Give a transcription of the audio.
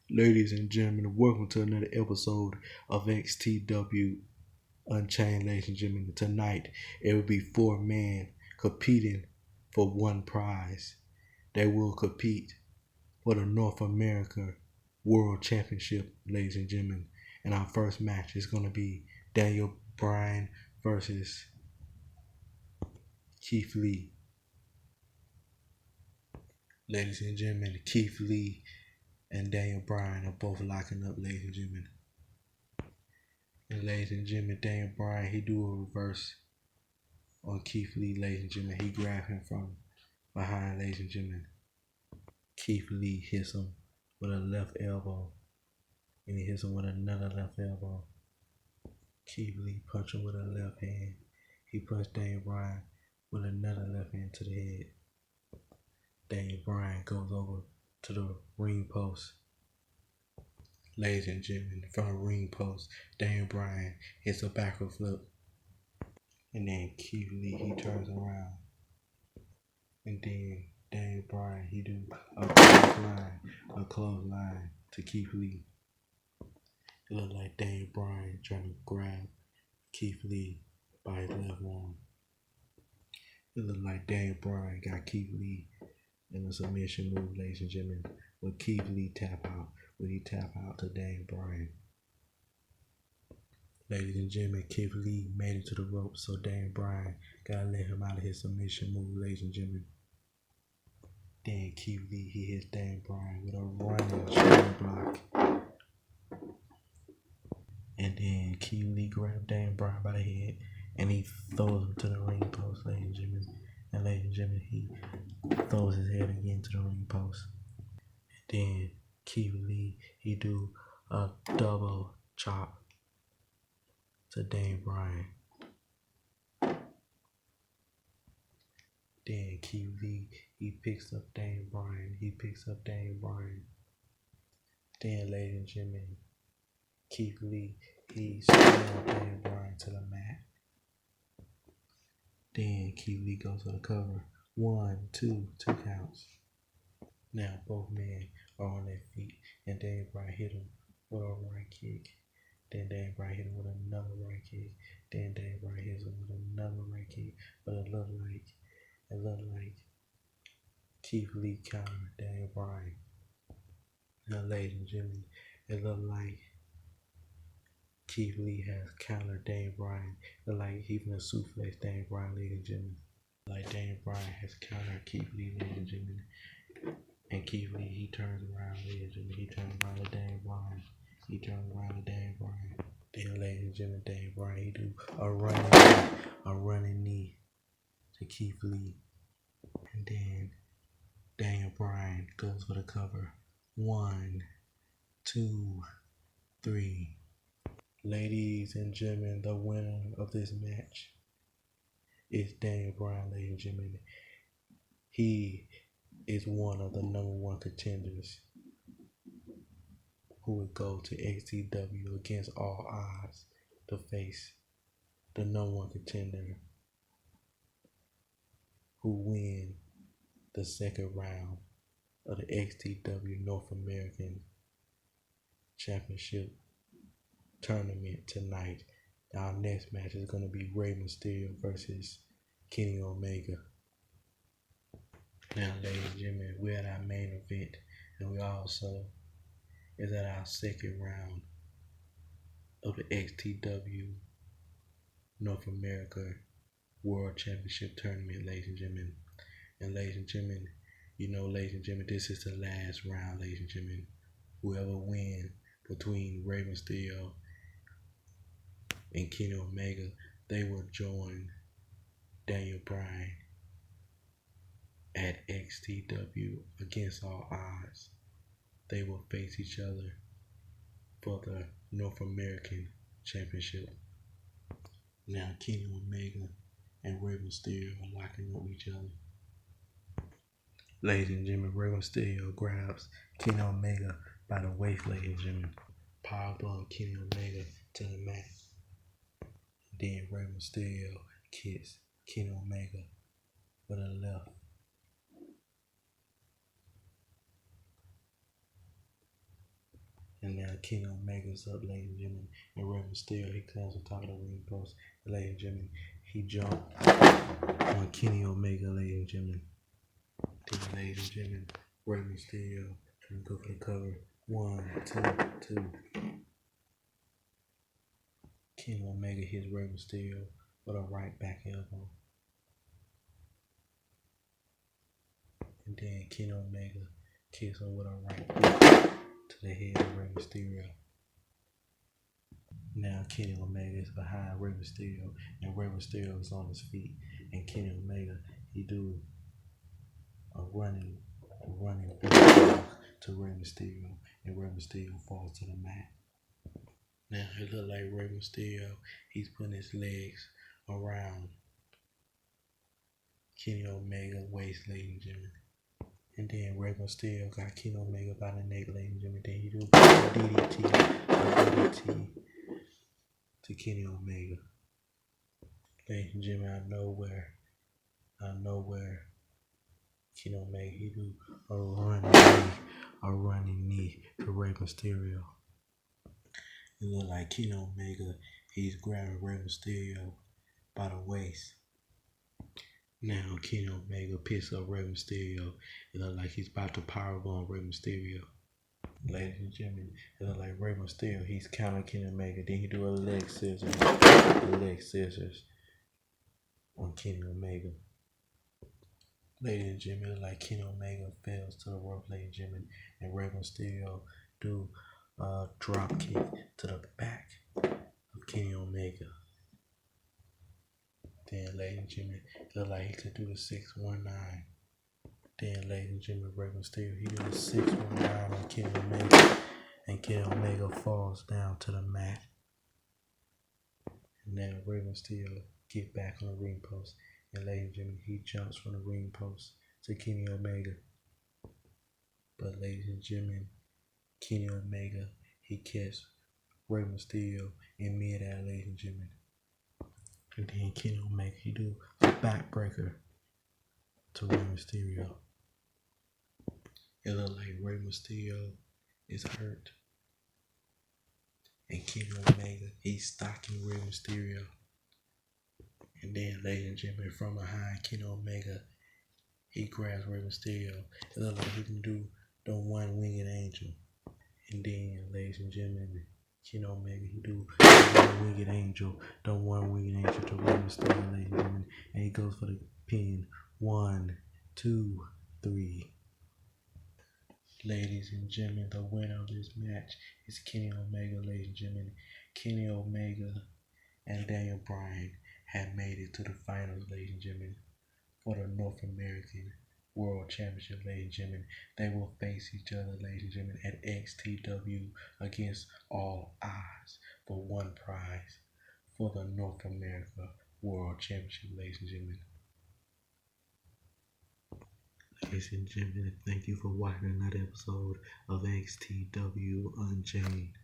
Ladies and gentlemen, welcome to another episode of XTW Unchained, ladies and gentlemen. Tonight, it will be four men competing for one prize. They will compete for the North America World Championship, ladies and gentlemen. And our first match is going to be Daniel Bryan versus Keith Lee. Ladies and gentlemen, Keith Lee and Daniel Bryan are both locking up, ladies and gentlemen. And ladies and gentlemen, Daniel Bryan, he do a reverse on Keith Lee, ladies and gentlemen. He grabbed him from behind, ladies and gentlemen. Keith Lee hits him with a left elbow. And he hits him with another left elbow. Keith Lee punched him with a left hand. He punched Daniel Bryan with another left hand to the head. Daniel Bryan goes over to the ring post. Ladies and gentlemen, from the ring post, Daniel Bryan hits a backward flip. And then Keith Lee, he turns around. And then Daniel Bryan, he do a clothesline to Keith Lee. It looked like Daniel Bryan trying to grab Keith Lee by his left arm. It looked like Daniel Bryan got Keith Lee in a submission move, ladies and gentlemen. But Keith Lee tap out. When he tap out to Daniel Bryan. Ladies and gentlemen, Keith Lee made it to the ropes, so Daniel Bryan gotta let him out of his submission move, ladies and gentlemen. Then Keith Lee, he hits Daniel Bryan with a running shoulder block. And then Keith Lee grabbed Daniel Bryan by the head and he throws him to the ring post, ladies and gentlemen. And ladies and gentlemen, he throws his head again to the ring post. And then Keith Lee, he do a double chop to Daniel Bryan. Then Keith Lee, he picks up Daniel Bryan. Then, ladies and gentlemen, Keith Lee, he slams Daniel Bryan to the mat. Then Keith Lee goes for the cover. 1, 2 counts. Now both men are on their feet, and Daniel Bryan hit him with a right kick. Then Daniel Bryan hit him with another right kick. Then Daniel Bryan hits him with another right kick. But it looked like Keith Lee countered Daniel Bryan. Now, ladies and gentlemen, it looked like Keith Lee has countered Daniel Bryan. It looked like he's gonna suplex Daniel Bryan, ladies and gentlemen. Like Daniel Bryan has countered Keith Lee, ladies and gentlemen. And Keith Lee, he turns around, ladies and gentlemen. He turns around to Daniel Bryan. Then, ladies and gentlemen, Daniel Bryan, he do a running knee to Keith Lee. And then Daniel Bryan goes for the cover. 1, 2, 3. Ladies and gentlemen, the winner of this match is Daniel Bryan, ladies and gentlemen. He is one of the number one contenders who would go to XTW against all odds to face the number one contender who win the second round of the XTW North American Championship tournament tonight. Our next match is going to be Rey Mysterio versus Kenny Omega. Now, ladies and gentlemen, we're at our main event, and we also is at our second round of the XTW North America World Championship tournament, ladies and gentlemen. And ladies and gentlemen, ladies and gentlemen, this is the last round, ladies and gentlemen. Whoever wins between Rey Mysterio and Kenny Omega, they will join Daniel Bryan at XTW against all odds. They will face each other for the North American Championship. Now Kenny Omega and Rey Mysterio are locking up each other. Ladies and gentlemen, Rey Mysterio grabs Kenny Omega by the waist, ladies and gentlemen. Powerbomb Kenny Omega to the mat. Then Rey Mysterio kicks Kenny Omega with a left. And now Kenny Omega's up, ladies and gentlemen. And Rey Mysterio, he comes on top of the ring post. And ladies and gentlemen, he jumped on Kenny Omega, ladies and gentlemen. Then, ladies and gentlemen, Rey Mysterio trying to go for the cover. 1, 2, 2. Kenny Omega hits Rey Mysterio with a right back elbow. And then Kenny Omega kicks him with a right hook to the head of Rey Mysterio. Now Kenny Omega is behind Rey Mysterio, and Rey Mysterio is on his feet. And Kenny Omega, he do a running bulldog to Rey Mysterio, and Rey Mysterio falls to the mat. Now it look like Rey Mysterio, he's putting his legs around Kenny Omega's waist, ladies and gentlemen. And then Rey Mysterio got Kenny Omega by the neck, ladies and gentlemen. Then he do a DDT to Kenny Omega. Ladies and gentlemen, out of nowhere, Kenny Omega, he do a running knee to Rey Mysterio. It look like Kenny Omega, he's grabbing Rey Mysterio by the waist. Now Kenny Omega picks up Rey Mysterio. It look like he's about to powerbomb Rey Mysterio. Ladies and gentlemen, it look like Rey Mysterio, he's countering Kenny Omega. Then he do a leg scissors on Kenny Omega. Ladies and gentlemen, it look like Kenny Omega falls to the rope, ladies and gentlemen, and Rey Mysterio do a drop kick to the back of Kenny Omega. Then, ladies and gentlemen, it look like he could do the 619. Then, ladies and gentlemen, Rey Mysterio, he do the 619 on Kenny Omega, and Kenny Omega falls down to the mat. And now Rey Mysterio get back on the ring post, and ladies and gentlemen, he jumps from the ring post to Kenny Omega. But ladies and gentlemen, Kenny Omega, he catches Rey Mysterio in mid-air, ladies and gentlemen. And then Kenny Omega, he do a backbreaker to Rey Mysterio. It look like Rey Mysterio is hurt. And Kenny Omega, he's stalking Rey Mysterio. And then, ladies and gentlemen, from behind Kenny Omega, he grabs Rey Mysterio. It look like he can do the one-winged angel. And then, ladies and gentlemen, Kenny Omega, he do the one-winged angel to Rey Mysterio, ladies and gentlemen. And he goes for the pin. 1, 2, 3. Ladies and gentlemen, the winner of this match is Kenny Omega, ladies and gentlemen. Kenny Omega and Daniel Bryan have made it to the finals, ladies and gentlemen, for the North American World Championship, ladies and gentlemen. They will face each other, ladies and gentlemen, at XTW against all odds for one prize for the North America World Championship, ladies and gentlemen. Ladies and gentlemen, thank you for watching another episode of XTW Unchained.